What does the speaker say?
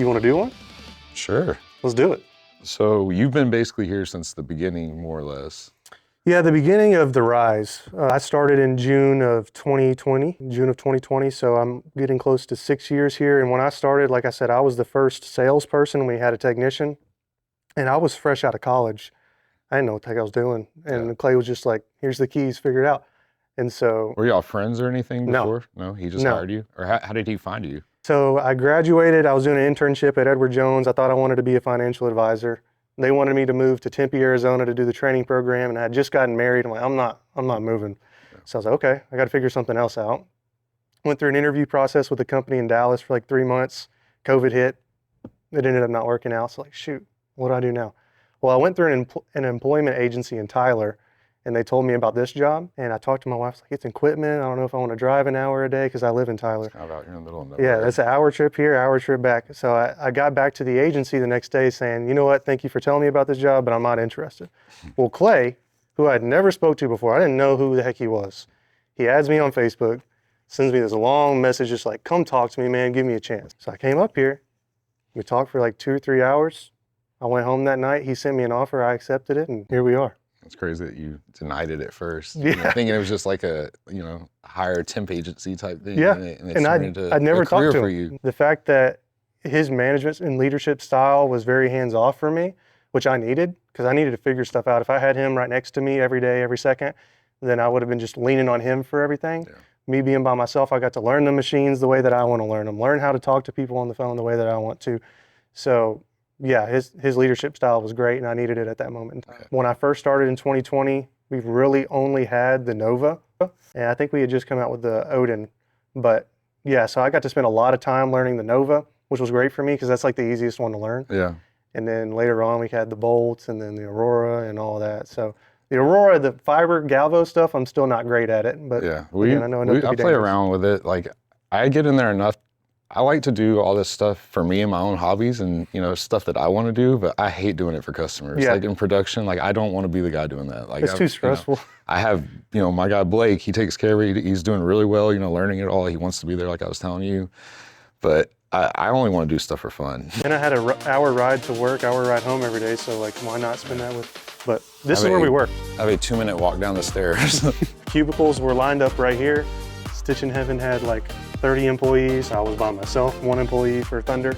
You want to do one? Sure. Let's do it. So you've been basically here since the beginning, more or less. Yeah, the beginning of the rise. I started in June of 2020, so I'm getting close to 6 years here. And when I started, like I said, I was the first salesperson. We had a technician, and I was fresh out of college. I didn't know what the heck I was doing. And Yeah. Clay was just like, here's the keys, figure it out. And so, Were y'all friends or anything No. before? No, he just No. hired you? Or how did he find you? so I graduated. I was doing an internship at Edward Jones. I thought I wanted to be a financial advisor. They wanted me to move to Tempe, Arizona to do the training program, and I had just gotten married. I'm like, I'm not moving. Yeah. So I was like, okay, I got to figure something else out. Went through an interview process with a company in Dallas for like 3 months. COVID hit. It ended up not working out. So like, shoot, what do I do now? Well, I went through an employment agency in Tyler, and they told me about this job. And I talked to my wife, like, it's in Quitman. I don't know if I want to drive an hour a day because I live in Tyler. Kind of out here in the middle of nowhere. Yeah, that's an hour trip here, hour trip back. So I got back to the agency the next day saying, you know what, thank you for telling me about this job, but I'm not interested. Well, Clay, who I'd never spoke to before, I didn't know who the heck he was. He adds me on Facebook, sends me this long message just like, come talk to me, man, give me a chance. So I came up here. We talked for like 2 or 3 hours. I went home that night. He sent me an offer. I accepted it, and here we are. It's crazy that you denied it at first. Yeah. Thinking it was just like a, higher temp agency type thing. Yeah, And I'd never talked to him. for you. The fact that his management and leadership style was very hands-off for me, which I needed, because I needed to figure stuff out. If I had him right next to me every day, every second, then I would have been just leaning on him for everything. Yeah. Me being by myself, I got to learn the machines the way that I want to learn them, learn how to talk to people on the phone the way that I want to. So yeah, his leadership style was great, and I needed it at that moment in time. Okay. When I first started in 2020, we really only had the Nova, and I think we had just come out with the Odin. But yeah, so I got to spend a lot of time learning the Nova, which was great for me because that's like the easiest one to learn. Yeah. And then later on, we had the Bolts and then the Aurora and all that. So the Aurora, the fiber galvo stuff, I'm still not great at it. But Yeah. again, I know enough to be I play dangerous. around with it. Like, I get in there enough. I like to do all this stuff for me and my own hobbies and, stuff that I want to do, but I hate doing it for customers. Yeah. Like in production, like I don't want to be the guy doing that. Like It's too stressful. I have, my guy Blake, he takes care of it. He's doing really well, learning it all. He wants to be there like I was telling you. But I only want to do stuff for fun. And I had an hour ride to work, hour ride home every day, so like why not spend that with, but this is where we work. I have a 2-minute walk down the stairs. Cubicles were lined up right here. Stitch in Heaven had like 30 employees. I was by myself, 1 employee for Thunder.